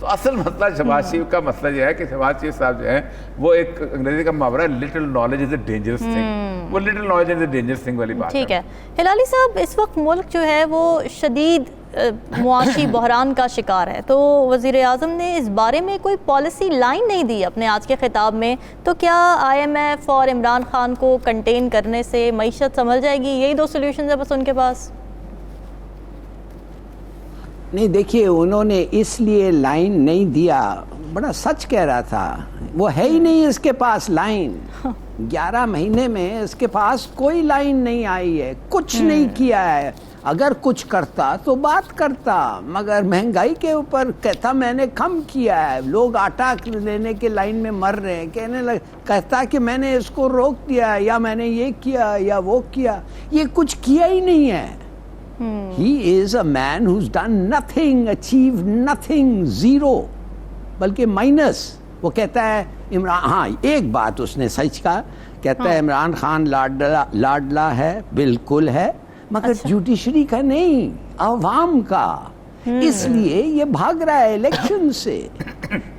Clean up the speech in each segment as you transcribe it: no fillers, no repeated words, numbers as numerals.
تو اصل مسئلہ شہباز شریف کا مسئلہ یہ ہے کہ شہباز شریف صاحب جو ہیں وہ ایک انگریزی کا محاورہ ہے little knowledge is a dangerous thing, وہ little knowledge is a dangerous thing والی بات ہے. ٹھیک ہے ہلالی صاحب، اس وقت ملک جو ہے وہ شدید معاشی بحران کا شکار ہے، تو وزیر اعظم نے اس بارے میں کوئی پالیسی لائن نہیں دی اپنے آج کے خطاب میں، تو کیا IMF اور عمران خان کو کنٹین کرنے سے معیشت سنبھل جائے گی؟ یہی 2 سولوشنز ہیں بس ان کے پاس. نہیں دیکھیے، انہوں نے اس لیے لائن نہیں دیا، بڑا سچ کہہ رہا تھا، وہ ہے ہی نہیں اس کے پاس لائن. 11 مہینے میں اس کے پاس کوئی لائن نہیں آئی ہے، کچھ نہیں کیا ہے. اگر کچھ کرتا تو بات کرتا، مگر مہنگائی کے اوپر کہتا میں نے کم کیا ہے. لوگ آٹا لینے کے لائن میں مر رہے ہیں، کہتا کہ میں نے اس کو روک دیا یا میں نے یہ کیا یا وہ کیا. یہ کچھ کیا ہی نہیں ہے. He is a man who's done nothing, achieved nothing, zero, بلکہ مائنس. وہ کہتا ہے عمران، ہاں ایک بات اس نے سچ کہا، کہتا ہے عمران خان لاڈلا ہے، بالکل ہے، مگر جوڈیشری کا نہیں، عوام کا. اس لیے یہ بھاگ رہا ہے الیکشن سے.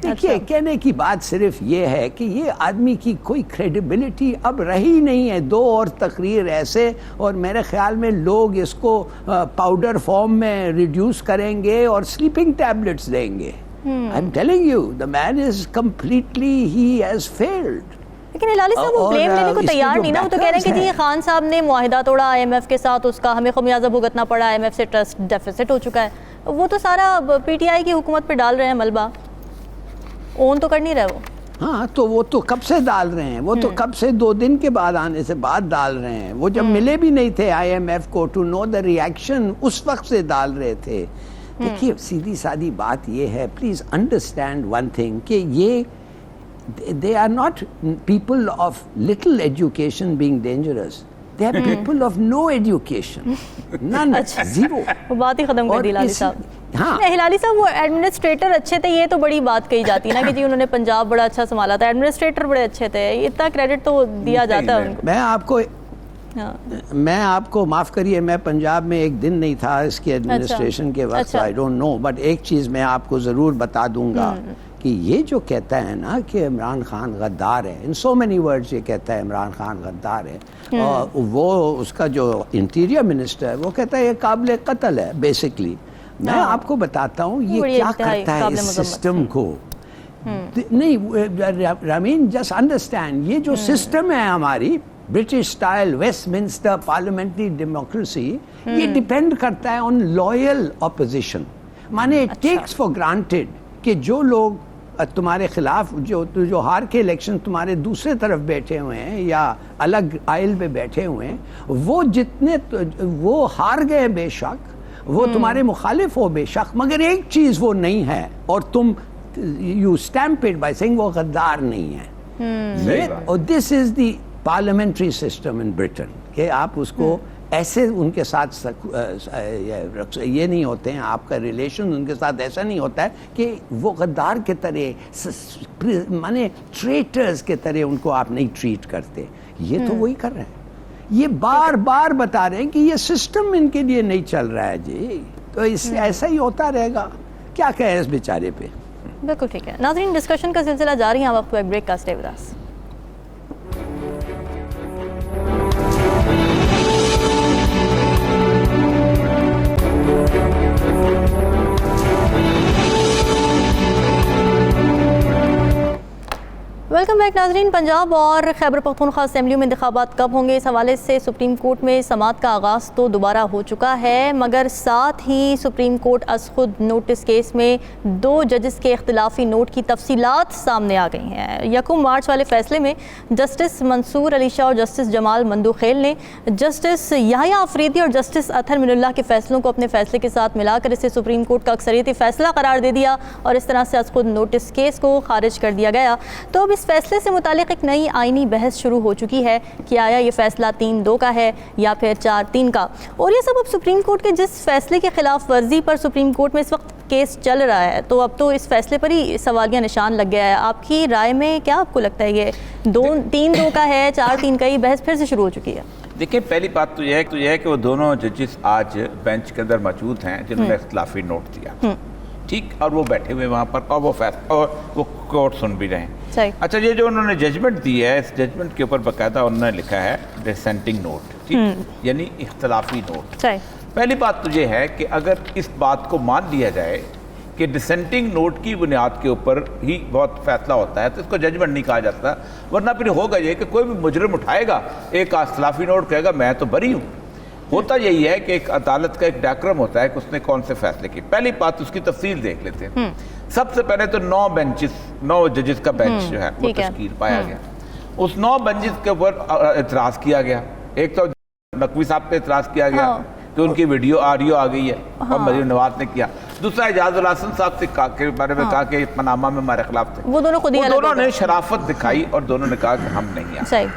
دیکھیے کہنے کی بات صرف یہ ہے کہ یہ آدمی کی کوئی کریڈیبلٹی اب رہی نہیں ہے. 2 اور تقریر ایسے، اور میرے خیال میں لوگ اس کو پاؤڈر فارم میں ریڈیوس کریں گے اور سلیپنگ ٹیبلٹس دیں گے. I'm telling you, the man is completely, he has failed. لیکن ہلالی صاحب وہ بلیم لینے کو تیار نہیں نا. وہ تو کہہ رہے ہیں کہ جی خان صاحب نے معاہدہ توڑا IMF کے ساتھ، اس کا ہمیں خمیازہ بھگتنا پڑا، IMF سے ٹرسٹ ڈیفیسٹ ہو چکا ہے. وہ تو سارا PTI کی حکومت پہ ڈال رہے ہیں ملبہ، اون تو کر نہیں رہے وہ. ہاں تو وہ تو کب سے ڈال رہے ہیں، وہ تو کب سے 2 دن کے بعد آنے سے بعد ڈال رہے ہیں. وہ جب ملے بھی نہیں تھے IMF کو ٹو نو دا ریئیکشن، اس وقت سے ڈال رہے تھے. دیکھیے سیدھی سادی بات یہ ہے، پلیز انڈرسٹینڈ ون تھنگ، کہ یہ they are not people of little education being dangerous. They are people of no education. None. Zero. وہ بات ہی ختم کر دی ہلالی صاحب. ہاں ہلالی صاحب وہ ایڈمنسٹریٹر اچھے تھے، یہ تو بڑی بات کہی جاتی ہے نا کہ جی انہوں نے پنجاب بڑا اچھا سنبھالا تھا، ایڈمنسٹریٹر بڑے اچھے تھے، اتنا کریڈٹ تو دیا جاتا ہے ان کو. میں آپ کو معاف کریے، میں پنجاب میں ایک دن نہیں تھا اس کی ایڈمنسٹریشن کے وقت. I don't know, but ایک چیز میں آپ کو ضرور بتا دوں گا کہ یہ جو کہتا ہے نا کہ عمران خان غدار ہے، ان سو مینی ورڈز یہ کہتا ہے عمران خان غدار ہے، اور وہ اس کا جو انٹیریئر منسٹر ہے وہ کہتا ہے یہ قابل قتل ہے بیسکلی. میں آپ کو بتاتا ہوں یہ کیا کرتا ہے اس سسٹم کو. نہیں رامین، جسٹ انڈرسٹینڈ، یہ جو سسٹم ہے ہماری British style Westminster parliamentary democracy, یہ ڈیپینڈ کرتا ہے آن لوئل اپوزیشن. مانے اٹ ٹیکس فار گرانٹیڈ کہ جو لوگ تمہارے خلاف، جو ہار کے الیکشن تمہارے دوسرے طرف بیٹھے ہوئے ہیں یا الگ آئل پہ بیٹھے ہوئے ہیں، وہ جتنے وہ ہار گئے بے شک، وہ تمہارے مخالف ہو بے شک، مگر ایک چیز وہ نہیں ہے، اور تم you stamp it by saying وہ غدار نہیں ہے. اور دس از دی پارلیمنٹری سسٹم ان برٹن، کہ آپ اس کو ایسے ان کے ساتھ یہ نہیں ہوتے ہیں، آپ کا ریلیشن ان کے ساتھ ایسا نہیں ہوتا ہے کہ وہ غدار کے طرح، مانے ٹریٹرز کے طرح ان کو آپ نہیں ٹریٹ کرتے. یہ تو وہی کر رہے ہیں، یہ بار بار بتا رہے ہیں کہ یہ سسٹم ان کے لیے نہیں چل رہا ہے جی، تو اس ایسا ہی ہوتا رہے گا. کیا کہے اس بیچارے پہ. بالکل ٹھیک ہے ناظرین، ڈسکشن کا سلسلہ جاری ہے، وقت ایک بریک کا. Stay with us. Welcome back ناظرین. پنجاب اور خیبر پختونخوا اسمبلیوں میں انتخابات کب ہوں گے، اس حوالے سے سپریم کورٹ میں سماعت کا آغاز تو دوبارہ ہو چکا ہے، مگر ساتھ ہی سپریم کورٹ از خود نوٹس کیس میں 2 ججز کے اختلافی نوٹ کی تفصیلات سامنے آ گئی ہیں. 1 مارچ والے فیصلے میں جسٹس منصور علی شاہ اور جسٹس جمال مندوخیل نے جسٹس یحییٰ آفریدی اور جسٹس اطہر من اللہ کے فیصلوں کو اپنے فیصلے کے ساتھ ملا کر اسے سپریم کورٹ کا اکثریتی فیصلہ قرار دے دیا، اور اس طرح سے از خود نوٹس کیس کو خارج کر دیا گیا. تو اب اس فیصلے سے متعلق ایک نئی آئینی بحث شروع ہو چکی ہے کہ آیا یہ فیصلہ 3-2 کا ہے یا پھر 4-3 کا. اور یہ سب اب سپریم کورٹ کے جس فیصلے کے خلاف ورزی پر سپریم کورٹ میں اس وقت کیس چل رہا ہے، تو اب تو اس فیصلے پر ہی سوالیہ نشان لگ گیا ہے. آپ کی رائے میں کیا آپ کو لگتا ہے، یہ 3-2 کا ہے، 4-3 کا، یہ بحث پھر سے شروع ہو چکی ہے؟ دیکھیں پہلی بات تو یہ ہے کہ وہ دونوں ججز آج بینچ کے اندر موجود ہیں جنہوں نے اختلافی نوٹ دیا. ٹھیک, اور وہ بیٹھے ہوئے وہاں پر اور وہ فیصلہ اور وہ کورٹ سن بھی رہے ہیں. صحیح. اچھا, یہ جو انہوں نے ججمنٹ دی ہے, اس ججمنٹ کے اوپر باقاعدہ انہوں نے لکھا ہے ڈسینٹنگ نوٹ, ٹھیک, یعنی اختلافی نوٹ. صحیح. پہلی بات تو یہ ہے کہ اگر اس بات کو مان لیا جائے کہ ڈسینٹنگ نوٹ کی بنیاد کے اوپر ہی بہت فیصلہ ہوتا ہے تو اس کو ججمنٹ نہیں کہا جاتا, ورنہ پھر ہوگا یہ کہ کوئی بھی مجرم اٹھائے گا ایک اختلافی نوٹ کہے گا میں تو بری ہوں. ہوتا یہی ہے کہ ایک عدالت کا ایک ڈیکرم ہوتا ہے کہ اس نے کون سے فیصلے کیے. پہلی بات اس کی تفصیل دیکھ لیتے ہیں. سب سے پہلے تو 9 ججز کا بینچ جو ہے وہ تشکیل پایا گیا. اس 9 بینچز کے اوپر اعتراض کیا گیا. ایک تو نقوی صاحب پہ اعتراض کیا گیا کہ ان کی ویڈیو آڈیو آ گئی ہے اور مریم نواز نے کیا. دوسرا اعجاز الحسن صاحب کے بارے میں کہا کہ پاناما میں ہمارے خلاف تھے. وہ دونوں نے شرافت دکھائی اور دونوں نے کہا کہ ہم نہیں آئے.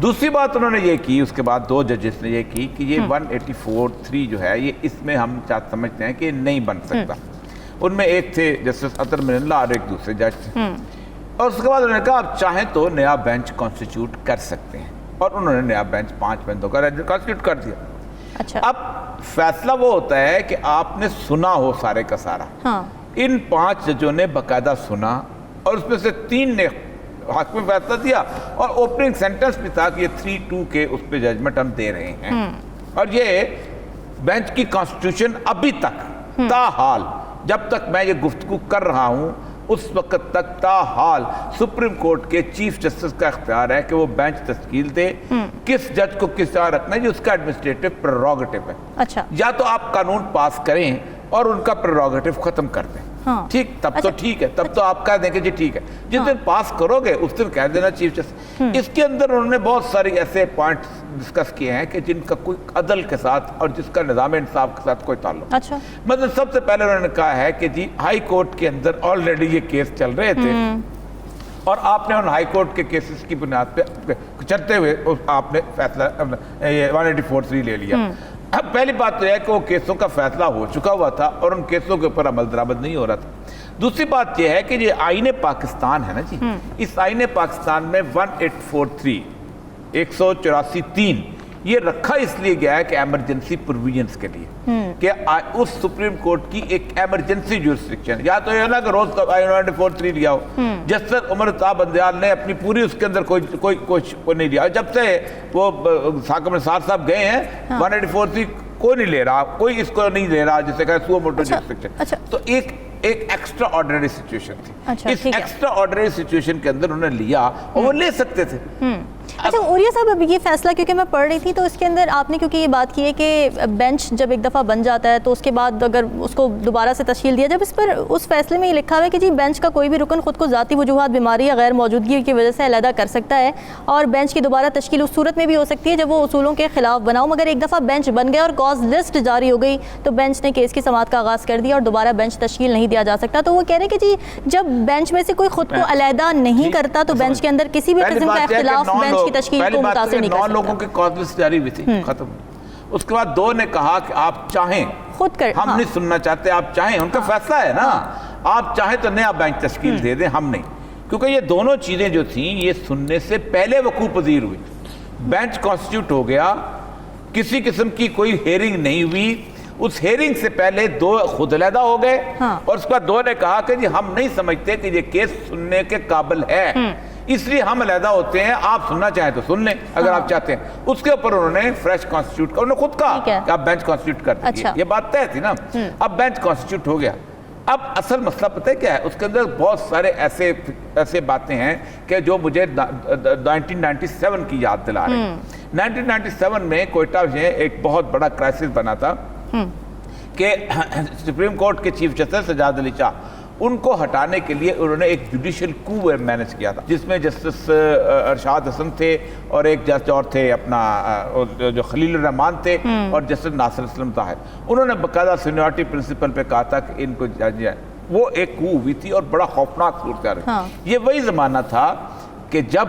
دوسری بات انہوں نے یہ کی, اس کے بعد 2 ججز نے یہ کی کہ یہ 184(3) جو ہے یہ اس میں ہم سمجھتے ہیں کہ نہیں بن سکتا. ان میں ایک تھے جسٹس اطہر من اللہ اور ایک دوسرے جج تھے. اور اس کے بعد انہوں نے کہا آپ چاہیں تو نیا بینچ کانسٹیٹیوٹ کر سکتے ہیں, اور انہوں نے نیا بینچ 5 بندوں کا کانسٹیٹیوٹ کر دیا. اب فیصلہ وہ ہوتا ہے کہ آپ نے سنا ہو سارے کا سارا. ان 5 ججوں نے باقاعدہ سنا اور اس میں سے 3 نے حق میں فیصلہ دیا اور اوپننگ سینٹنس بھی تھا کہ یہ 3-2 کے اس پہ ججمنٹ ہم دے رہے ہیں. اور یہ بینچ کی کانسٹیٹیوشن ابھی تک تاحال جب تک میں یہ گفتگو کر رہا ہوں اس وقت تک تاحال سپریم کورٹ کے چیف جسٹس کا اختیار ہے کہ وہ بینچ تشکیل دے. کس جج کو کس طرح رکھنا ہے یہ اس کا ایڈمنسٹریٹو پریروگیٹو ہے. اچھا, یا تو آپ قانون پاس کریں اور ان کا پریروگیٹو ختم کر دیں, ٹھیک, تب تو ٹھیک ہے, تب تو آپ کہہ دیں کہ جی ٹھیک ہے. جس دن پاس کرو گے اس دن کہہ دینا چیف جسٹس. اس کے اندر انہوں نے بہت ساری ایسے پوائنٹس ڈسکس کیے ہیں کہ جن کا کوئی عدل کے ساتھ اور جس کا نظام انصاف کے ساتھ کوئی تعلق. اچھا, مطلب سب سے پہلے انہوں نے کہا ہے کہ جی ہائی کورٹ کے اندر آلریڈی یہ کیس چل رہے تھے اور آپ نے ان ہائی کورٹ کے کیسز کی بنیاد پہ چلتے ہوئے آپ نے فیصلہ 184(3) لے لیا. اب پہلی بات تو یہ ہے کہ وہ کیسوں کا فیصلہ ہو چکا ہوا تھا اور ان کیسوں کے اوپر عمل درآمد نہیں ہو رہا تھا. دوسری بات یہ ہے کہ یہ آئین پاکستان ہے نا جی, اس آئین پاکستان میں 184(3) 184(3) یہ رکھا اس لیے گیا ہے کہ ایمرجنسی پروویژنس کے لیے کہ اس سپریم کورٹ کی ایک ایمرجنسی جورسڈکشن. یا تو یہ نا کہ روز کا 184(3) لیا ہو, جسٹس عمر طاہر بندیال نے اپنی پوری اس کے اندر کوئی نہیں لیا. جب سے وہ حاکم نثار صاحب گئے ہیں 184(3) کوئی نہیں لے رہا, کوئی اس کو نہیں لے رہا جسے کہا سو موٹو جورسڈکشن. تو ایک ایکسٹرا آرڈنری سچویشن تھی. اس ایکسٹرا آرڈنری سچویشن کے اندر انہوں نے لیا اور وہ لے سکتے تھے. اچھا اوریہ صاحب, اب یہ فیصلہ کیونکہ میں پڑھ رہی تھی تو اس کے اندر آپ نے کیونکہ یہ بات کی ہے کہ بینچ جب ایک دفعہ بن جاتا ہے تو اس کے بعد اگر اس کو دوبارہ سے تشکیل دیا, جب اس پر اس فیصلے میں یہ لکھا ہوا ہے کہ جی بینچ کا کوئی بھی رکن خود کو ذاتی وجوہات, بیماری یا غیر موجودگی کی وجہ سے علیحدہ کر سکتا ہے اور بینچ کی دوبارہ تشکیل اس صورت میں بھی ہو سکتی ہے جب وہ اصولوں کے خلاف بنا ہو. مگر ایک دفعہ بینچ بن گیا اور کاز لسٹ جاری ہو گئی تو بینچ نے کیس کی سماعت کا آغاز کر دیا اور دوبارہ بینچ تشکیل نہیں دیا جا سکتا. تو وہ کہہ رہے ہیں کہ جی جب بینچ میں سے کوئی خود کو علیحدہ نہیں کرتا تو بینچ کے اندر کسی بھی قسم کا اختلاف بینچ کی تشکیل کو متاثر نہیں کر سکتا. 9 لوگوں کی کاز لسٹ جاری ہوئی تھی, ختم. اس کے بعد 2 نے کہا کہ آپ چاہیں خود کر, ہم نہیں سننا چاہتے, آپ چاہیں, ان کا فیصلہ ہے نا, آپ چاہیں تو نیا بینچ تشکیل دے دیں, ہم نہیں. کیونکہ یہ دونوں چیزیں جو تھیں یہ سننے سے پہلے وقوع پذیر ہوئی. بینچ کانسٹیٹیوٹ ہو گیا, کسی قسم کی کوئی ہیئرنگ نہیں ہوئی, اس ہیئرنگ سے پہلے 2 خود علیحدہ ہو گئے اور اس کے بعد 2 نے کہا کہ جی ہم نہیں سمجھتے کہ یہ کیس سننے کے قابل ہے, اس لیے ہم علیحدہ ہوتے ہیں, آپ سننا چاہیں تو سن لیں اگر آپ چاہتے ہیں. اس کے اوپر انہوں نے فریش کانسٹیٹیوٹ کا, انہوں نے خود کہا کہ آپ بینچ کانسٹیٹیوٹ کر دیجیے. یہ بات طے تھی نا. اب بینچ کانسٹیٹیوٹ ہو گیا. اب اصل مسئلہ پتہ ہے کیا ہے, اس کے اندر بہت سارے ایسے باتیں ہیں کہ جو مجھے 1997 کی یاد دلا رہے ہیں. 1997 میں کوئٹہ میں ایک بہت بڑا کرائسس بنا تھا کہ سپریم کورٹ کے چیف جسٹس سجاد علی شاہ, ان کو ہٹانے کے لیے انہوں نے ایک جوڈیشل کو مینیج کیا تھا جس میں جسٹس ارشاد حسن تھے اور ایک جج اور تھے اپنا جو خلیل الرحمان تھے اور جسٹس ناصر اسلم طاہر. انہوں نے باقاعدہ سینیورٹی پرنسپل پہ کہا تھا کہ ان کو جج ہے. وہ ایک کو ہوئی تھی اور بڑا خوفناک صورتحال ہے. یہ وہی زمانہ تھا کہ جب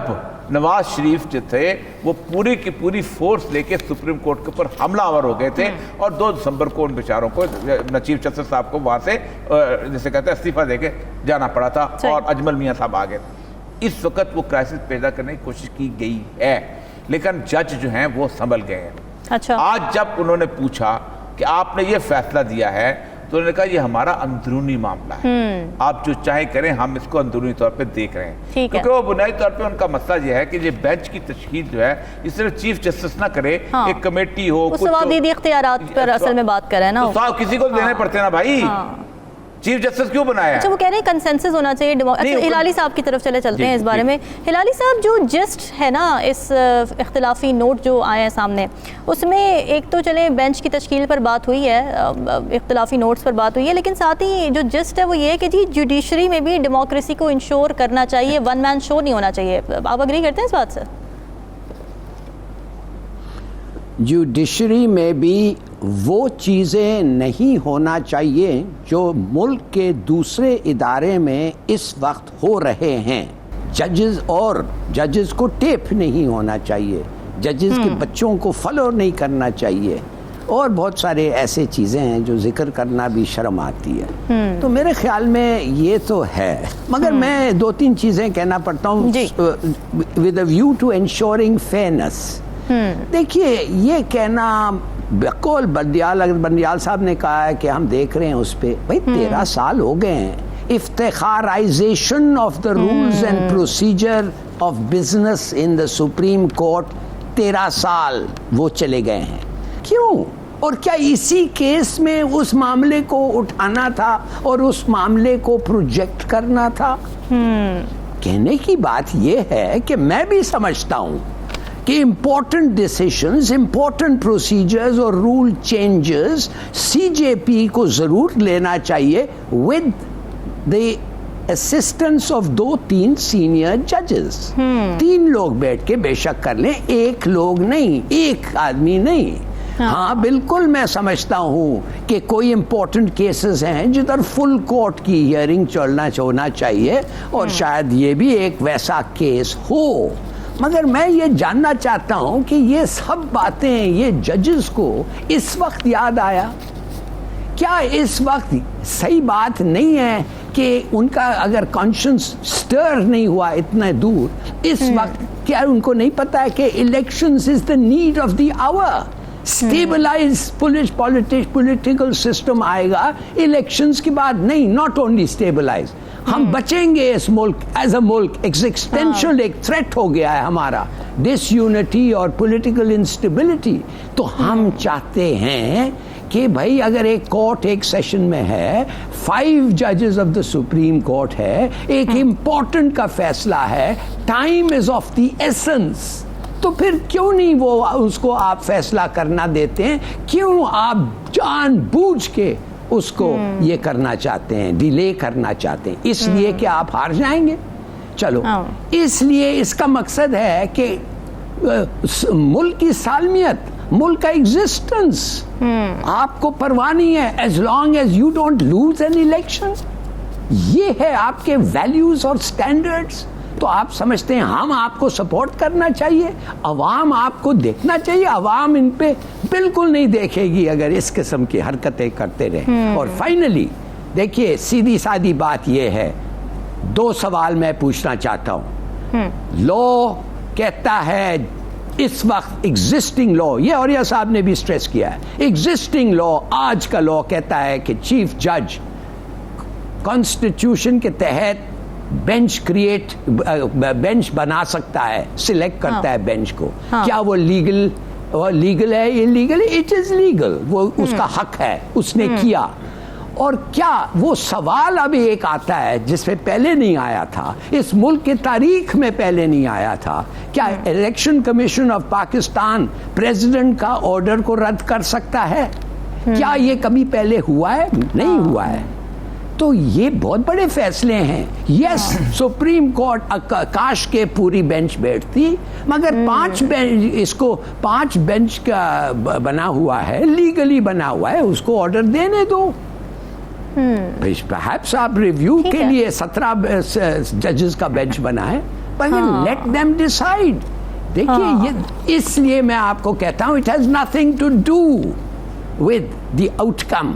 نواز شریف جو تھے وہ پوری کی پوری فورس لے کے سپریم کورٹ کے اوپر حملہ آور ہو گئے تھے اور 2 دسمبر کو ان بیچاروں کو چیف جسٹس صاحب کو وہاں سے جسے کہتے ہیں استعفیٰ دے کے جانا پڑا تھا اور اجمل میاں صاحب آ گئے. اس وقت وہ کرائسس پیدا کرنے کی کوشش کی گئی ہے لیکن جج جو ہیں وہ سنبھل گئے ہیں. آج جب انہوں نے پوچھا کہ آپ نے یہ فیصلہ دیا ہے تو انہوں نے کہا یہ ہمارا اندرونی معاملہ ہے, آپ جو چاہے کریں, ہم اس کو اندرونی طور پہ دیکھ رہے ہیں. کیونکہ وہ بنیادی طور پہ ان کا مسئلہ یہ ہے کہ یہ بینچ کی تشکیل جو ہے اس صرف چیف جسٹس نہ کرے, ایک کمیٹی ہو, سوادیدی اختیارات پر اصل میں بات کر رہے ہیں نا, تو کسی کو دینے پڑتے ہیں نا بھائی, چیف جسٹس کیوں بنایا ہے؟ اچھا وہ کہہ رہے ہیں کنسنسس ہونا چاہیے. اچھا ہلالی صاحب کی طرف چلتے ہیں اس بارے میں. ہلالی صاحب جو جسٹ ہے نا اس اختلافی نوٹ جو آئے ہیں سامنے, اس میں ایک تو چلیں بینچ کی تشکیل پر بات ہوئی ہے, اختلافی نوٹس پر بات ہوئی ہے, لیکن ساتھ ہی جو جسٹ ہے وہ یہ ہے کہ جی جوڈیشری میں بھی ڈیموکریسی کو انشور کرنا چاہیے, ون مین شو نہیں ہونا چاہیے. آپ اگری کرتے ہیں اس بات سے؟ جوڈیشری میں بھی وہ چیزیں نہیں ہونا چاہیے جو ملک کے دوسرے ادارے میں اس وقت ہو رہے ہیں. ججز کو ٹیپ نہیں ہونا چاہیے, ججز کے بچوں کو فالو نہیں کرنا چاہیے, اور بہت سارے ایسے چیزیں ہیں جو ذکر کرنا بھی شرم آتی ہے. تو میرے خیال میں یہ تو ہے, مگر میں 2-3 چیزیں کہنا پڑتا ہوں with a view to ensuring fairness. دیکھیے یہ کہنا بقول بندیال صاحب نے کہا ہے کہ ہم دیکھ رہے ہیں اس پہ, بھائی 13 سال ہو گئے ہیں. افتخارائزیشن of the rules and procedure of business in the Supreme Court 13 سال وہ چلے گئے ہیں. کیوں؟ اور کیا اسی کیس میں اس معاملے کو اٹھانا تھا اور اس معاملے کو پروجیکٹ کرنا تھا؟ کہنے کی بات یہ ہے کہ میں بھی سمجھتا ہوں کہ امپورٹنٹ ڈیسیشنز, امپورٹنٹ پروسیجرز اور رول چینجز سی جے پی کو ضرور لینا چاہیے with the assistance of 2-3 senior ججز. 3 لوگ بیٹھ کے بے شک کر لیں, ایک لوگ نہیں, ایک آدمی نہیں. ہاں بالکل میں سمجھتا ہوں کہ کوئی امپورٹنٹ کیسز ہیں جدھر فل کورٹ کی ہیئرنگ ہونا چاہیے, اور شاید یہ بھی ایک ویسا کیس ہو. مگر میں یہ جاننا چاہتا ہوں کہ یہ سب باتیں یہ ججز کو اس وقت یاد آیا کیا؟ اس وقت صحیح بات نہیں ہے کہ ان کا اگر کانشنس سٹر نہیں ہوا اتنا دور, اس وقت کیا ان کو نہیں پتا ہے کہ elections is the need of the hour. Stabilize political system آئے گا الیکشنز کے بعد نہیں, ناٹ اونلی اسٹیبلائز, ہم بچیں گے. اس ملک ایز اے ملک ایگزسٹینشل ایک تھریٹ ہو گیا ہے ہمارا, ڈس یونٹی اور پولیٹیکل انسٹیبلٹی. تو ہم چاہتے ہیں کہ بھائی اگر ایک کورٹ ایک سیشن میں ہے, 5 ججز آف دا سپریم کورٹ ہے, ایک امپورٹنٹ کا فیصلہ ہے, time is of the essence, تو پھر کیوں نہیں وہ اس کو آپ فیصلہ کرنا دیتے ہیں؟ کیوں آپ جان بوجھ کے اس کو یہ کرنا چاہتے ہیں, ڈیلے کرنا چاہتے ہیں؟ اس لیے کہ آپ ہار جائیں گے. چلو اس لیے اس کا مقصد ہے کہ ملک کی سالمیت, ملک کا ایگزسٹنس آپ کو پرواہ نہیں ہے as long as you don't lose an election. یہ ہے آپ کے ویلیوز اور سٹینڈرڈز. تو آپ سمجھتے ہیں ہم آپ کو سپورٹ کرنا چاہیے, عوام آپ کو دیکھنا چاہیے. عوام ان پہ بالکل نہیں دیکھے گی اگر اس قسم کی حرکتیں کرتے رہیں. اور فائنلی دیکھیے سیدھی سادی بات یہ ہے, 2 سوال میں پوچھنا چاہتا ہوں. لا کہتا ہے اس وقت ایگزسٹنگ لا, یہ اوریہ صاحب نے بھی سٹریس کیا ہے, ایگزسٹنگ لا, آج کا لا کہتا ہے کہ چیف جج کانسٹیٹیوشن کے تحت بینچ بنا سکتا ہے, سلیکٹ کرتا ہے بینچ کو. کیا وہ لیگل ہے؟ انلیگل ہے؟ اٹ از لیگل, وہ اس کا حق ہے, اس نے کیا. اور کیا وہ سوال ابھی ایک آتا ہے جس پہ پہلے نہیں آیا تھا, اس ملک کی تاریخ میں پہلے نہیں آیا تھا, کیا election commission of Pakistan president کا آرڈر کو رد کر سکتا ہے؟ کیا یہ کبھی پہلے ہوا ہے؟ نہیں ہوا ہے. تو یہ بہت بڑے فیصلے ہیں. یس سپریم کورٹ کاش کے پوری بینچ بیٹھتی, مگر 5 بینچ کا بنا ہوا ہے, لیگلی بنا ہوا ہے, اس کو آرڈر دینے دو. پرہیپس آپ ریویو کے لیے 17 ججز کا بینچ بنائیں, لیٹ دیم ڈیسائیڈ. دیکھیے اس لیے میں آپ کو کہتا ہوں it has nothing to do with the outcome.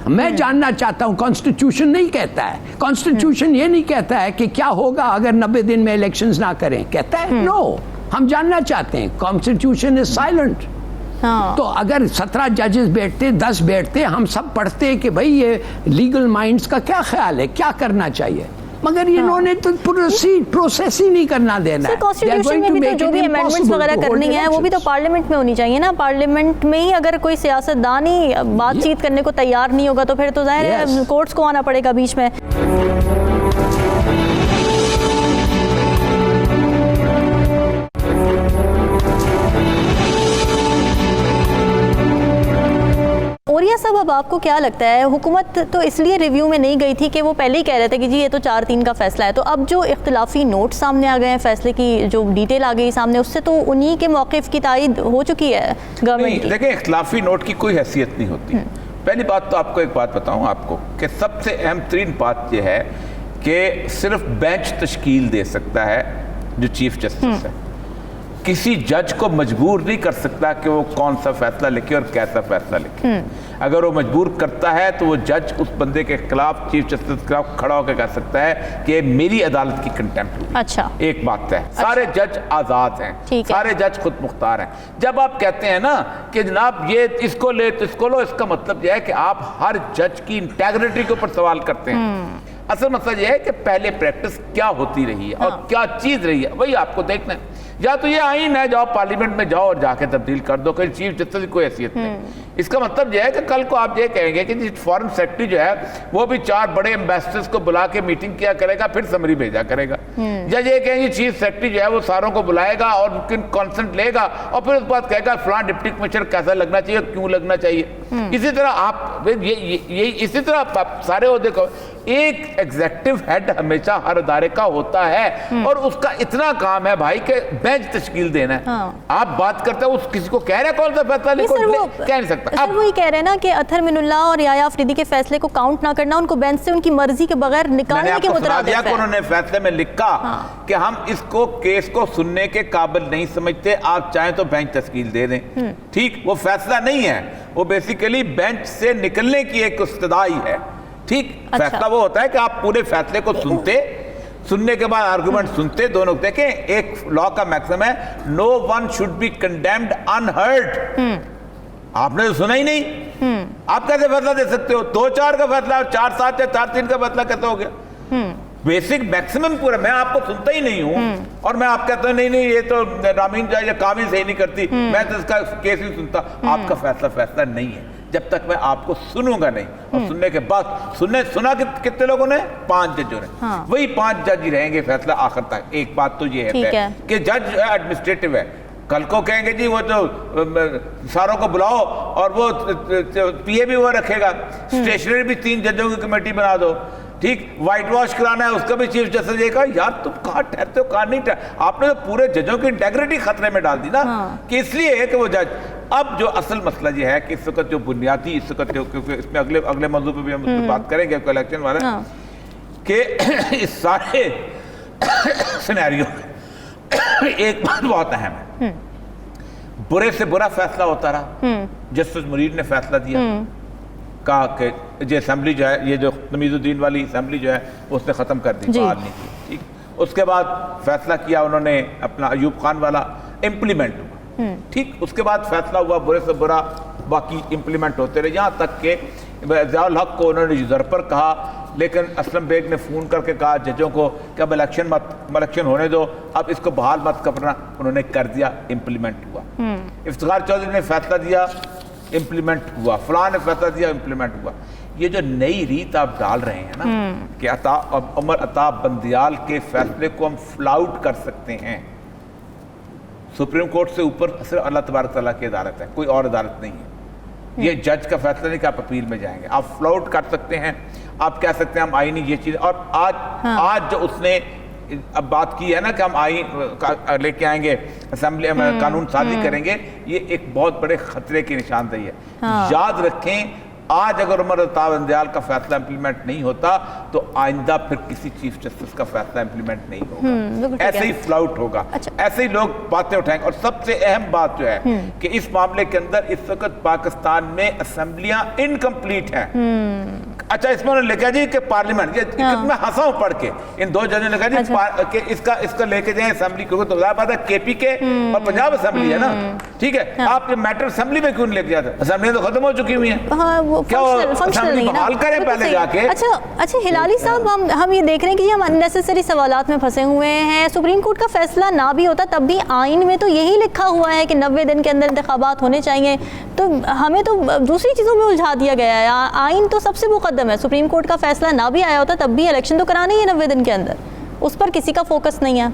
میں جاننا چاہتا ہوں, کانسٹیٹیوشن نہیں کہتا ہے, کانسٹیٹیوشن یہ نہیں کہتا ہے کہ کیا ہوگا اگر 90 دن میں الیکشنز نہ کریں, کہتا ہے نو, ہم جاننا چاہتے ہیں. Constitution is silent. تو اگر 17 ججز بیٹھتے 10 بیٹھتے ہم سب پڑھتے کہ بھئی یہ لیگل مائنڈز کا کیا خیال ہے, کیا کرنا چاہیے, مگر انہوں نے تو پروسیس ہی نہیں کرنا دینا ہے. کانسٹیٹیوشن میں بھی تو جو بھی امینڈمنٹس وغیرہ کرنی ہے وہ بھی تو پارلیمنٹ میں ہونی چاہیے نا. پارلیمنٹ میں ہی اگر کوئی سیاستدان ہی بات چیت کرنے کو تیار نہیں ہوگا تو پھر تو ظاہر ہے کورٹس کو آنا پڑے گا بیچ میں. اوریہ صاحب, اب آپ کو کیا لگتا ہے, حکومت تو اس لیے ریویو میں نہیں گئی تھی کہ وہ پہلے ہی کہہ رہے تھے کہ جی یہ تو 4-3 کا فیصلہ ہے, تو اب جو اختلافی نوٹ سامنے آ گئے ہیں, فیصلے کی جو ڈیٹیل آ گئی سامنے, اس سے تو انہی کے موقف کی تائید ہو چکی ہے گورنمنٹ کی. دیکھیں, اختلافی نوٹ کی کوئی حیثیت نہیں ہوتی. پہلی بات تو آپ کو ایک بات بتاؤں آپ کو کہ سب سے اہم ترین بات یہ ہے کہ صرف بینچ تشکیل دے سکتا ہے جو چیف جسٹس ہے. کسی جج کو مجبور نہیں کر سکتا کہ وہ کون سا فیصلہ لکھے اور کیسا فیصلہ لکھے. اگر وہ مجبور کرتا ہے تو وہ جج اس بندے کے خلاف, چیف جسٹس کے خلاف کھڑا ہو کے کہہ سکتا ہے کہ میری عدالت کی کنٹیمپٹ ہوئی. اچھا, ایک بات ہے, سارے جج آزاد ہیں, سارے جج خود مختار ہیں. جب آپ کہتے ہیں نا کہ جناب یہ اس کو لے تو اس کو لو, اس کا مطلب یہ ہے کہ آپ ہر جج کی انٹیگریٹی کے اوپر سوال کرتے ہیں. اصل مسئلہ یہ ہے کہ پہلے پریکٹس کیا ہوتی رہی ہے اور کیا چیز رہی ہے, وہی آپ کو دیکھنا ہے. یا تو یہ آئین ہے, جاؤ پارلیمنٹ میں جاؤ اور جا کے تبدیل کر دو, کہ چیف جسٹس کی کوئی حیثیت نہیں. اس کا مطلب یہ ہے کہ کل کو آپ یہ کہیں گے کہ فارن سیکرٹری جو ہے وہ بھی 4 بڑے ایمبیسڈرز کو بلا کے میٹنگ کیا کرے گا, پھر سمری بھیجا کرے گا. یا یہ کہیں گے چیف سیکرٹری جو ہے وہ ساروں کو بلائے گا اور کانسنٹ لے گا اور پھر اس بعد کہے گا فلاں ڈپٹی کمشنر کیسا لگنا چاہیے اور کیوں لگنا چاہیے. اسی طرح آپ اسی طرح سارے عہدے کو ایک ایگزیکٹو ہیڈ ہمیشہ ہر ادارے کا ہوتا ہے, اور اس کا اتنا کام ہے بھائی کہ بینچ تشکیل دینا ہے. آپ بات کرتے ہیں, اس کسی کو کہہ رہے ہیں کون سا فیصلہ لکھو, کہہ نہیں سکتا. سر وہی کہہ رہے ہیں نا کہ اطہر من اللہ اور یحییٰ آفریدی کے فیصلے کو کاؤنٹ نہ کرنا, ان کو بینچ سے ان کی مرضی کے بغیر نکالنے کے مترادف ہے. انہوں نے فیصلے میں لکھا کہ ہم اس کو کیس کو سننے کے قابل نہیں سمجھتے, آپ چاہیں تو بینچ تشکیل دے دیں. ٹھیک, وہ فیصلہ نہیں ہے, وہ بیسیکلی بینچ سے نکلنے کی ایک استدعائی ہے. ٹھیک, فیصلہ وہ ہوتا ہے کہ آپ پورے فیصلے کو سننے کے بعد آرگومنٹ سنتے دونوں. دیکھیں, ایک لا کا میکسم ہے no one should be condemned unheard. آپ نے تو سنا ہی نہیں, آپ کیسے فیصلہ دے سکتے ہو؟ 2-4 کا فیصلہ, 4-7 یا 4-3 کا فیصلہ کیسے ہو گیا؟ بیسک میکسیمم پورا, میں آپ کو سنتا ہی نہیں ہوں اور میں آپ کہتا ہوں نہیں یہ تو رامین جائے یا کامل صحیح نہیں کرتی, میں تو اس کا کیس ہی سنتا. آپ کا فیصلہ نہیں ہے جب تک میں آپ کو سنوں گا نہیں. اور سننے کے بعد سنا کتنے لوگوں نے؟ 5 ججوں نے. وہی 5 جج ہی رہیں گے فیصلہ آخر تک. ایک بات تو یہ ہے کہ جج جو ہے ایڈمنسٹریٹو ہے, کل کو کہیں گے جی وہ تو ساروں کو بلاؤ اور وہ پی اے بھی وہ رکھے گا, اسٹیشنری بھی 3 ججوں کی کمیٹی بنا دو. ٹھیک, وائٹ واش کرانا ہے اس کا بھی چیف جسٹس یہ کہا یار تم کہاں ٹھہرتے ہو کہاں نہیں ٹھہرتے. آپ نے تو پورے ججوں کی انٹیگریٹی خطرے میں ڈال دی نا, کہ اس لیے ہے کہ وہ جج. اب جو اصل مسئلہ یہ ہے کہ اس وقت جو بنیادی اس وقت کیونکہ اس میں اگلے موضوع پہ بھی ہم بات کریں گے الیکشن والا, کہ اس سارے سینیریو میں ایک بات بہت اہم ہے, برے سے برا فیصلہ ہوتا رہا. جسٹس مرید نے فیصلہ دیا, کہا کہ یہ اسمبلی جو ہے, یہ جو تمیز الدین والی اسمبلی جو ہے اس نے ختم کر دی, بحال نہیں کی. ٹھیک, اس کے بعد فیصلہ کیا انہوں نے اپنا ایوب خان والا, امپلیمنٹ ہوا. ٹھیک, اس کے بعد فیصلہ ہوا, برے سے برا باقی امپلیمنٹ ہوتے رہے, یہاں تک کہ ضیاء الحق کو انہوں نے یوزرپر کہا, لیکن اسلم بیگ نے فون کر کے کہا ججوں کو کہ اب الیکشن ہونے دو, اب اس کو بحال مت کرنا. انہوں نے کر دیا, امپلیمنٹ ہوا. افتخار چودھری نے فیصلہ دیا, امپلیمنٹ ہوا. فلاں نے فیصلہ دیا, امپلیمنٹ ہوا. یہ جو نئی ریت آپ ڈال رہے ہیں نا کہ عمر عطا بندیال کے فیصلے کو ہم فلاؤٹ کر سکتے ہیں, سپریم کورٹ سے اوپر صرف اللہ تبارک تعالیٰ کی عدالت ہے, کوئی اور عدالت نہیں ہے. یہ جج کا فیصلہ نہیں کہ آپ اپیل میں جائیں گے, آپ فلاؤٹ کر سکتے ہیں. آپ کہہ سکتے ہیں ہم آئینی یہ چیز, اور آج جو اس نے اب بات کی ہے نا کہ ہم آئین لے کے آئیں گے, اسمبلی میں قانون سازی کریں گے, یہ ایک بہت بڑے خطرے کی نشاندہی ہے. یاد رکھیں, آج اگر عمر عطا بندیال کا فیصلہ امپلیمنٹ نہیں ہوتا تو آئندہ پھر کسی چیف جسٹس کا فیصلہ امپلیمنٹ نہیں ہوگا, ایسے ہی فلاؤٹ ہوگا, ایسے ہی لوگ باتیں اٹھائیں گے. اور سب سے اہم بات جو ہے کہ اس معاملے کے اندر اس وقت پاکستان میں اسمبلیاں انکمپلیٹ ہیں. اچھا اس میں انہوں نے لکھا جی کہ پارلیمنٹ، میں ہنسا ہوں پڑھ کے، ان دو ججوں نے لکھا جی کہ اس کا لے کے جائیں اسمبلی، کیونکہ تو ظاہر بات ہے کے پی کے اور پنجاب اسمبلی ہے نا، ٹھیک ہے، آپ یہ میٹر اسمبلی میں کیوں نہیں لے کے جاتے؟ اسمبلی تو ختم ہو چکی ہوئی ہیں، کیا اسمبلی بحال کریں پہلے جا کے۔ اچھا ہلالی صاحب، ہم یہ دیکھ رہے ہیں کہ ہم اننیسیسری سوالات میں پھنسے ہوئے ہیں۔ سپریم کورٹ کا فیصلہ نہ بھی ہوتا تب بھی آئین میں تو یہی لکھا ہوا ہے کہ 90 دن کے اندر انتخابات ہونے چاہیے، تو ہمیں تو دوسری چیزوں میں الجھا دیا گیا ہے۔ آئین تو سب سے مقدم ہے، سپریم کورٹ کا فیصلہ نہ بھی آیا ہوتا تب بھی الیکشن تو کرانا ہی ہے 90 دن کے اندر، اس پر کسی کا فوکس نہیں ہے۔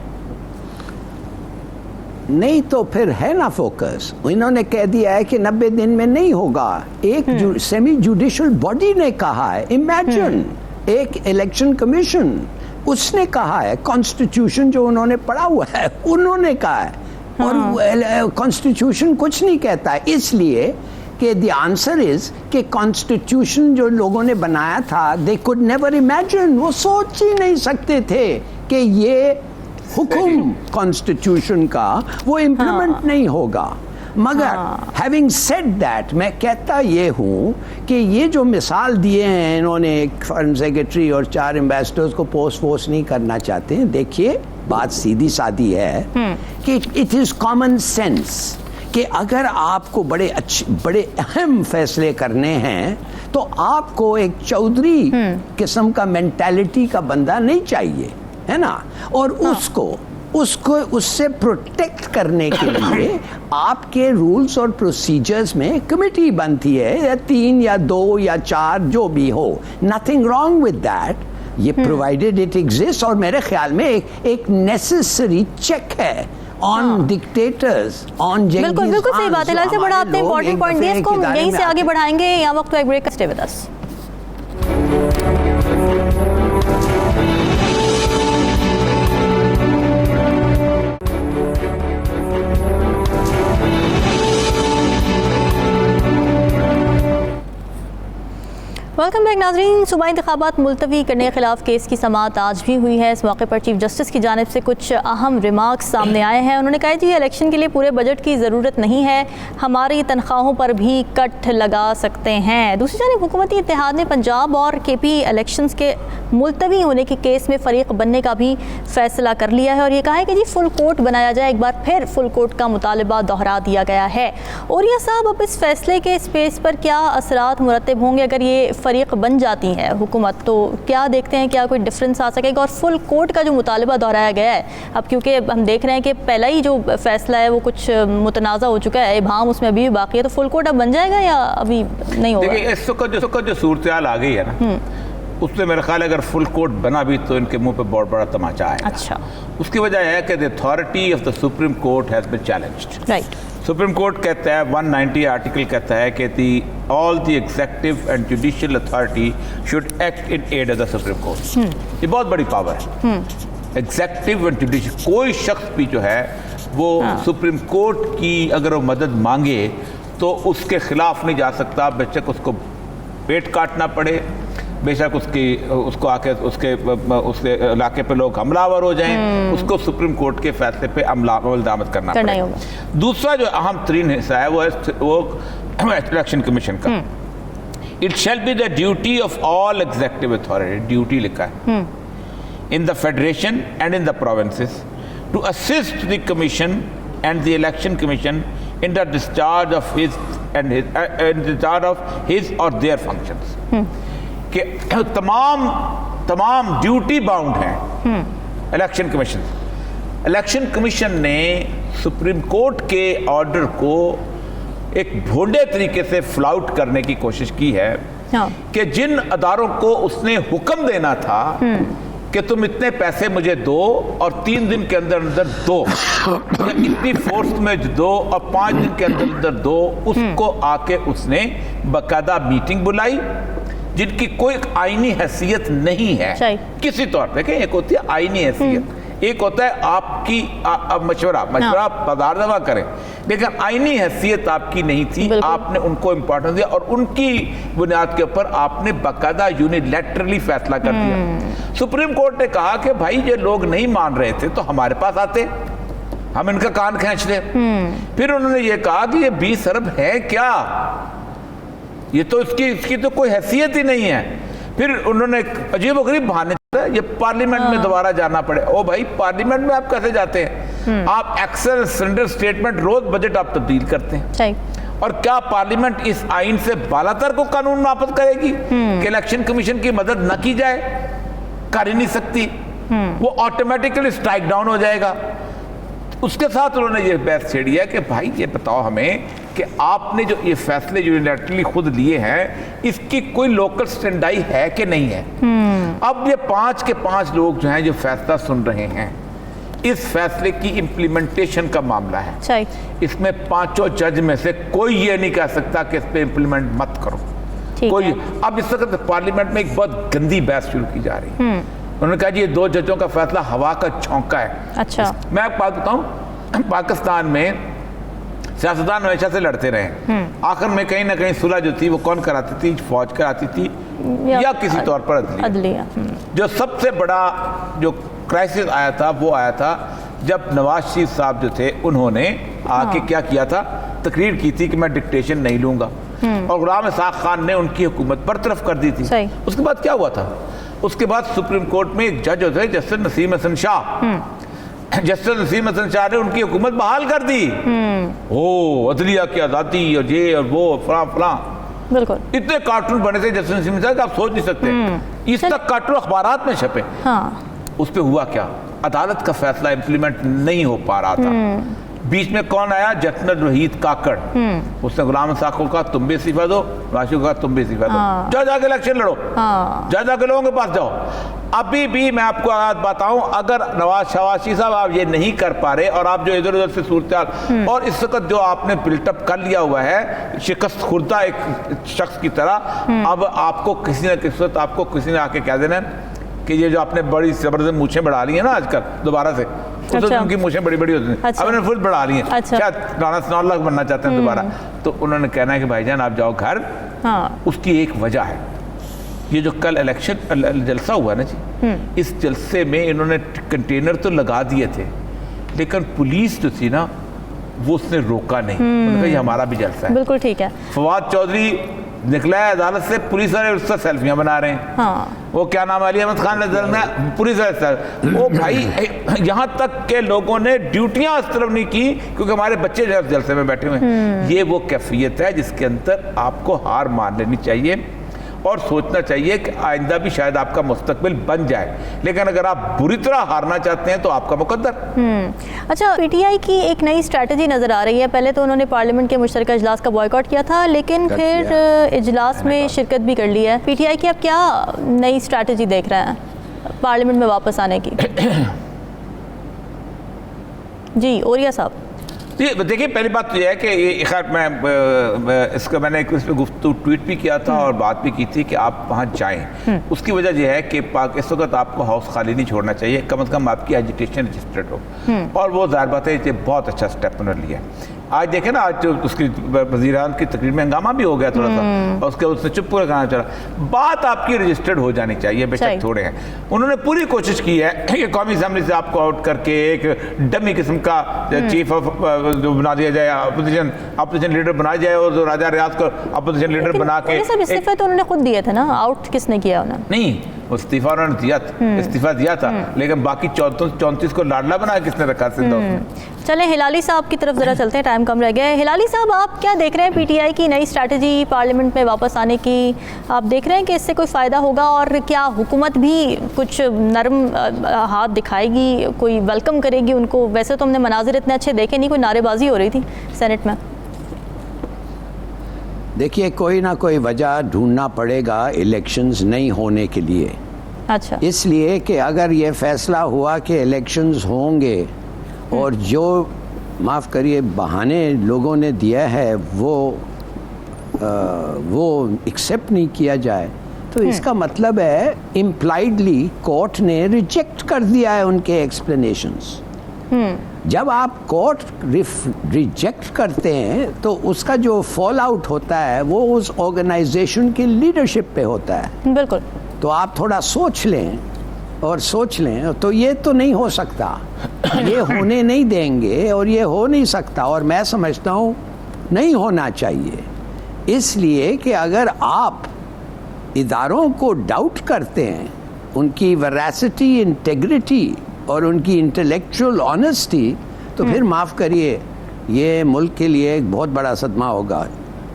نہیں تو پھر ہے نا فوکس، انہوں نے کہہ دیا ہے کہ 90 دن میں نہیں ہوگا، ایک سیمی جوڈیشل باڈی نے کہا ہے، امیجن ایک الیکشن کمیشن، اس نے کہا ہے، کانسٹیٹیوشن جو انہوں نے پڑھا ہوا ہے انہوں نے کہا ہے، اور کانسٹیٹیوشن کچھ نہیں کہتا ہے، اس لیے کہ دی آنسر از کہ کانسٹیٹیوشن جو لوگوں نے بنایا تھا they could never imagine، وہ سوچ ہی نہیں سکتے تھے کہ یہ حکم کانسٹیٹیوشن کا وہ امپلیمنٹ نہیں ہوگا۔ مگر having said that میں کہتا یہ ہوں کہ یہ جو مثال دیے ہیں انہوں نے، ایک فارن سیکرٹری اور 4 ایمبیسڈرز کو پوسٹ نہیں کرنا چاہتے ہیں، دیکھیے بات سیدھی سادی ہے کہ it is common sense کہ اگر آپ کو بڑے اہم فیصلے کرنے ہیں تو آپ کو ایک چودھری قسم کا مینٹیلٹی کا بندہ نہیں چاہیے، ہے نا، اور اس سے پروٹیکٹ کرنے کے لیے آپ کے رولز اور پروسیجرز میں کمیٹی بنتی ہے، یا 3 یا 2 یا 4 جو بھی ہو، نتھنگ رانگ ود دیٹ، یہ پرووائڈیڈ اٹ ایگزسٹ، اور میرے خیال میں ایک نیسیسری چیک ہے on dictators, on Genghis Khan۔ بالکل صحیح بات ہے لال سے بڑا آپ نے امپورٹنٹ پوائنٹ دیا، اس کو یہیں سے آگے بڑھائیں گے یا وقت ایک بریک کا، stay with us. Welcome back ناظرین، صوبائی انتخابات ملتوی کرنے کے خلاف کیس کی سماعت آج بھی ہوئی ہے۔ اس موقع پر چیف جسٹس کی جانب سے کچھ اہم ریمارکس سامنے آئے ہیں۔ انہوں نے کہا جی الیکشن کے لیے پورے بجٹ کی ضرورت نہیں ہے، ہماری تنخواہوں پر بھی کٹ لگا سکتے ہیں۔ دوسری جانب حکومتی اتحاد نے پنجاب اور کے پی الیکشنز کے ملتوی ہونے کے کیس میں فریق بننے کا بھی فیصلہ کر لیا ہے، اور یہ کہا ہے کہ جی فل کورٹ بنایا جائے۔ ایک بار پھر فل کورٹ کا مطالبہ دہرا دیا گیا ہے۔ اوریا صاحب، اب اس فیصلے کے اسپیس پر کیا اثرات مرتب ہوں گے اگر یہ فریق بن جاتی ہے حکومت؟ تو کیا دیکھتے ہیں، کیا کوئی ڈفرینس آ سکے گا؟ اور فل کورٹ کا جو مطالبہ دہرایا گیا ہے، اب کیونکہ ہم دیکھ رہے ہیں کہ پہلا ہی جو فیصلہ ہے وہ کچھ متنازع ہو چکا ہے، ابہام اس میں ابھی بھی باقی ہے، تو فل کورٹ اب بن جائے گا یا ابھی نہیں ہوگا؟ دیکھیں اس وقت جو صورتحال آ گئی ہے نا، اس میں میرا خیال ہے اگر فل کورٹ بنا بھی تو ان کے منہ پہ بہت بڑا تماچا ہے۔ اچھا، اس کی وجہ ہے کہ the authority of the Supreme Court has been challenged۔ Right, supreme court کہتا ہے 190 آرٹیکل کہتا ہے کہ all the executive and judicial authority should act in aid of the Supreme Court۔ یہ بہت بڑی پاور ہے، ایگزیکٹو اینڈ جوڈیشل، کوئی شخص بھی جو ہے وہ سپریم کورٹ کی اگر وہ مدد مانگے تو اس کے خلاف نہیں جا سکتا، بے شک اس کو پیٹ کاٹنا پڑے، بے شک اس کو آ کے اس کے علاقے پہ لوگ حملہ آور ہو جائیں، اس کو سپریم کورٹ کے فیصلے پہ عمل درآمد کرنا پڑے۔ دوسرا جو اہم ترین حصہ ہے وہ الیکشن کمیشن کا، it shall be the duty of all executive authority, duty لکھا ہے، in the federation and in the provinces to assist the commission and the election commission in the discharge of his or their functions۔ کہ تمام duty bound ہیں election commission نے supreme court کے order کو ایک بھونڈے طریقے سے فلاؤٹ کرنے کی کوشش کی ہے کہ جن اداروں کو اس نے حکم دینا تھا کہ تم اتنے پیسے مجھے دو اور 3 دن کے اندر دو، یا اتنی فورس میں دو اور 5 دن کے اندر دو، اس کو آ کے اس نے باقاعدہ میٹنگ بلائی جن کی کوئی آئینی حیثیت نہیں ہے کسی طور پہ، کہ ایک ہوتی ہے آئینی حیثیت، ایک ہوتا ہے آپ کی مشورہ بازار دوا کریں، لیکن آئینی حیثیت آپ کی نہیں تھی، آپ نے ان کو امپورٹنس دیا اور ان کی بنیاد کے اوپر آپ نے باقاعدہ یونیلیٹرلی فیصلہ کر دیا۔ سپریم کورٹ نے کہا کہ بھائی یہ لوگ نہیں مان رہے تھے تو ہمارے پاس آتے، ہم ان کا کان کھینچ لیں۔ پھر انہوں نے یہ کہا کہ یہ 20 ارب ہے کیا، یہ تو اس کی تو کوئی حیثیت ہی نہیں ہے۔ پھر انہوں نے ایک عجیب و غریب بہانے یہ پارلیمنٹ میں دوبارہ جانا پڑے. او بھائی پارلیمنٹ میں آپ کیسے جاتے ہیں؟ آپ ایکسل سینڈر سٹیٹمنٹ روز بجٹ آپ تبدیل کرتے ہیں. اور کیا پارلیمنٹ اس آئین سے بالاتر کو قانون نافذ کرے گی کہ الیکشن کمیشن کی مدد نہ کی جائے؟ کر ہی نہیں سکتی. وہ آٹومیٹکلی اسٹرائک ڈاؤن ہو جائے گا. اس کے ساتھ انہوں نے یہ بحث چھیڑی ہے کہ بھائی یہ بتاؤ ہمیں کہ آپ نے جو یہ فیصلے یونیلیٹرلی خود لیے ہیں اس کی کوئی لوکل سٹینڈائی ہے کہ نہیں ہے. اب یہ 5 کے 5 لوگ جو ہیں جو فیصلہ سن رہے ہیں اس فیصلے کی امپلیمنٹیشن کا معاملہ ہے. اس میں 5 جج میں سے کوئی یہ نہیں کہہ سکتا کہ اس پہ امپلیمنٹ مت کرو. کوئی اب اس وقت پارلیمنٹ میں ایک بہت گندی بحث شروع کی جا رہی ہے. انہوں نے کہا جی یہ 2 ججوں کا فیصلہ ہوا کا چھونکا ہے. اچھا میں ایک بات بتاؤں, پاکستان میں سیاستدان ہمیشہ سے لڑتے رہے. آخر میں کہیں نہ کہیں صلح جو تھی وہ کون کراتی تھی؟ فوج کراتی تھی یا کسی طور پر عدلیہ. جو سب سے بڑا جو کرائسس آیا تھا وہ آیا تھا جب نواز شریف صاحب جو تھے انہوں نے آ کے کیا کیا تھا, تقریر کی تھی کہ میں ڈکٹیشن نہیں لوں گا, اور غلام اسحاق خان نے ان کی حکومت برطرف کر دی تھی. اس کے بعد کیا ہوا تھا؟ اس کے بعد سپریم کورٹ میں ایک جج ہوتے جسٹس نسیم حسن شاہ. جسٹس نسیم حسن شاہ نے ان کی حکومت بحال کر دی. عدلیہ کی آزادی اور یہ اور وہ فلاں فلاں. بالکل اتنے کارٹون بنے تھے جسٹس نسیم حسن صاحب آپ سوچ نہیں سکتے. اس تک کارٹون اخبارات میں چھپے. اس پہ ہوا کیا؟ عدالت کا فیصلہ امپلیمنٹ نہیں ہو پا رہا تھا. بیچ میں کون آیا؟ جنرل وحید کاکڑ. اس نے غلام اسحاق کو کہا تم بھی استعفیٰ دو, راشد کو کہا تم بھی استعفیٰ دو, جا کے الیکشن لڑو, جا کے لوگوں کے پاس جاؤ. ابھی بھی میں آپ کو بتاؤں اگر نواز شریف صاحب آپ یہ نہیں کر پا رہے اور آپ جو ادھر ادھر سے صورتحال اور اس وقت جو آپ نے بلٹ اپ کر لیا ہوا ہے شکست خوردہ ایک شخص کی طرح, اب آپ کو کسی نہ کسی وقت آپ کو کسی نے آ کے کہہ دینا کہ یہ جو آپ نے بڑی زبردست مونچھیں بڑھا لی ہیں نا آج کل دوبارہ سے, ان کی مونچھیں بڑی بڑی ہوتی ہیں, اب انہوں نے فل بڑھا لی ہیں, شاید رانا ثناء اللہ بننا چاہتے ہیں دوبارہ. تو انہوں نے کہنا ہے کہ بھائی جان آپ جاؤ گھر. اس کی ایک وجہ ہے یہ جو کل الیکشن جلسہ ہوا نا جی, اس جلسے میں انہوں نے کنٹینر تو لگا دیے تھے لیکن پولیس جو تھی نا وہ اس نے روکا نہیں. انہوں نے کہا یہ ہمارا بھی جلسہ ہے. بالکل ٹھیک ہے. فواد چودھری نکلا ہے عدالت سے, پولیس والے اس سے سیلفیاں بنا رہے ہیں. وہ کیا نام علی احمد خان نے پولیس والے وہ بھائی یہاں تک کہ لوگوں نے ڈیوٹیاں اس طرف نہیں کی کیونکہ ہمارے بچے جو جلسے میں بیٹھے ہوئے ہیں. یہ وہ کیفیت ہے جس کے اندر آپ کو ہار مان لینی چاہیے اور سوچنا چاہیے کہ آئندہ بھی شاید آپ کا مستقبل بن جائے, لیکن اگر آپ بری طرح ہارنا چاہتے ہیں تو آپ کا مقدر. اچھا, پی ٹی آئی کی ایک نئی اسٹریٹجی نظر آ رہی ہے. پہلے تو انہوں نے پارلیمنٹ کے مشترکہ اجلاس کا بائیکاٹ کیا تھا لیکن پھر اجلاس میں شرکت بھی کر لی ہے. پی ٹی آئی کی اب کیا نئی اسٹریٹجی دیکھ رہے ہیں پارلیمنٹ میں واپس آنے کی؟ جی اوریہ صاحب. دیکھیے پہلی بات تو یہ ہے کہ خیر میں اس کا میں نے اس پہ گفتگو ٹویٹ بھی کیا تھا اور بات بھی کی تھی کہ آپ وہاں جائیں. اس کی وجہ یہ ہے کہ اس وقت آپ کو ہاؤس خالی نہیں چھوڑنا چاہیے, کم از کم آپ کی ایجوکیشن رجسٹرڈ ہو, اور وہ ظاہر بات ہے یہ بہت اچھا اسٹیپ انہوں نے لیا. آج دیکھیں نا آج اس کی وزیر اعظم کی تقریر میں ہنگامہ بھی ہو گیا تھوڑا سا, اور اس کے اس نے چپ پورا کہنا چلا. بات آپ کی رجسٹرڈ ہو جانی چاہیے, بے شک تھوڑے ہیں. انہوں نے پوری کوشش کی ہے کہ قومی اسمبلی سے آپ کو آؤٹ کر کے ایک ڈمی قسم کا چیف آف جو بنا دیا جائے, اپوزیشن لیڈر بنا جائے, اور جو راجہ ریاض کو اپوزیشن لیڈر بنا کے. استعفیٰ تو انہوں نے خود دیے تھے نا, آؤٹ کس نے کیا انہوں نے؟ نہیں استعفیٰ انہوں نے استعفیٰ دیا تھا لیکن باقی 34 کو لاڈلا بنا کس نے رکھا سندھ. چلیں ہلالی صاحب کی طرف ذرا چلتے ہیں, ٹائم کم رہ گیا ہے. ہلالی صاحب آپ کیا دیکھ رہے ہیں پی ٹی آئی کی نئی اسٹریٹجی پارلیمنٹ میں واپس آنے کی؟ آپ دیکھ رہے ہیں کہ اس سے کوئی فائدہ ہوگا, اور کیا حکومت بھی کچھ نرم ہاتھ دکھائے گی, کوئی ویلکم کرے گی ان کو؟ ویسے تو ہم نے مناظر اتنے اچھے دیکھے نہیں, کوئی نعرے بازی ہو رہی تھی سینٹ میں. دیکھیے کوئی نہ کوئی وجہ ڈھونڈنا پڑے گا الیکشنز نہیں ہونے کے لیے. اچھا, اس لیے کہ اگر یہ فیصلہ ہوا کہ الیکشنز ہوں گے اور جو معاف کریے بہانے لوگوں نے دیا ہے وہ ایکسیپٹ نہیں کیا جائے تو اس کا مطلب ہے امپلائڈلی کورٹ نے ریجیکٹ کر دیا ہے ان کے ایکسپلینیشنز. جب آپ کورٹ ریجیکٹ کرتے ہیں تو اس کا جو فال آؤٹ ہوتا ہے وہ اس آرگنائزیشن کی لیڈرشپ پہ ہوتا ہے. بالکل. تو آپ تھوڑا سوچ لیں تو یہ تو نہیں ہو سکتا, یہ ہونے نہیں دیں گے اور یہ ہو نہیں سکتا, اور میں سمجھتا ہوں نہیں ہونا چاہیے. اس لیے کہ اگر آپ اداروں کو ڈاؤٹ کرتے ہیں، ان کی ویراسٹی، انٹیگریٹی اور ان کی انٹلیکچوئل آنیسٹی، تو پھر معاف کریے یہ ملک کے لیے ایک بہت بڑا صدمہ ہوگا.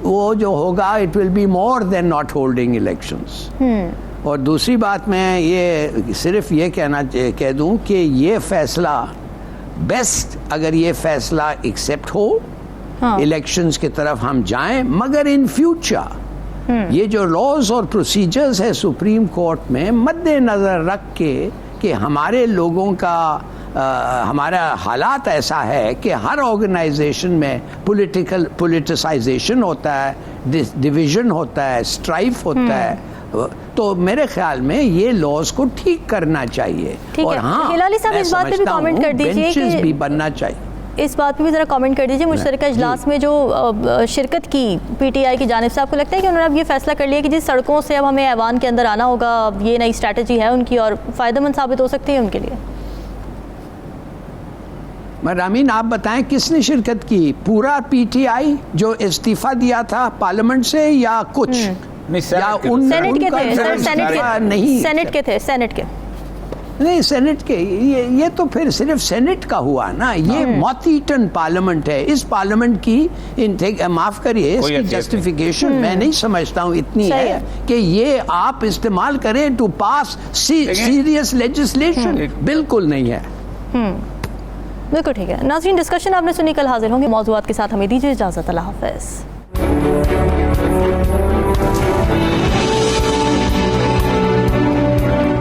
وہ جو ہوگا it will be more than not holding elections. اور دوسری بات میں یہ صرف یہ کہہ دوں کہ یہ فیصلہ بیسٹ اگر یہ فیصلہ ایکسیپٹ ہو الیکشنز کی طرف ہم جائیں، مگر ان فیوچر یہ جو لاز اور پروسیجرز ہے سپریم کورٹ میں مد نظر رکھ کے کہ ہمارے لوگوں کا ہمارا حالات ایسا ہے کہ ہر آرگنائزیشن میں پولیٹیسائزیشن ہوتا ہے، ڈویژن ہوتا ہے، اسٹرائف ہوتا ہے، تو میرے خیال میں یہ لاز کو ٹھیک کرنا چاہیے. اور ہاں ہلالی صاحب اس بات پہ بھی کامنٹ کر دیجیے کہ بھی بننا چاہیے. اس بات پہ بھی ذرا کامنٹ کر دیجیے، مشترکہ اجلاس میں جو شرکت کی پی ٹی آئی کی جانب سے، آپ کو لگتا ہے کہ انہوں نے اب یہ فیصلہ کر لیا کہ جس سڑکوں سے اب ہمیں ایوان کے اندر آنا ہوگا، یہ نئی اسٹریٹجی ہے ان کی اور فائدہ مند ثابت ہو سکتی ہے ان کے لیے؟ رامین آپ بتائیں کس نے شرکت کی؟ پورا پی ٹی آئی جو استعفیٰ دیا تھا پارلیمنٹ سے یا کچھ؟ سینٹ کے تھے سر، سینٹ کے تھے، سینٹ کے نہیں، سینٹ کے یہ تو پھر صرف سینٹ کا ہوا نا. یہ موت ایٹن پارلیمنٹ ہے. اس پارلیمنٹ کی معاف کریے اس کی جسٹیفیکیشن میں نہیں سمجھتا ہوں اتنی ہے کہ یہ آپ استعمال کریں ٹو پاس سیریس لیجسلیشن. بالکل نہیں ہے. بالکل ٹھیک ہے. ناظرین ڈسکشن آپ نے سنی، کل حاضر ہوں گے موضوعات کے ساتھ. ہمیں دیجیے اجازت. اللہ حافظ.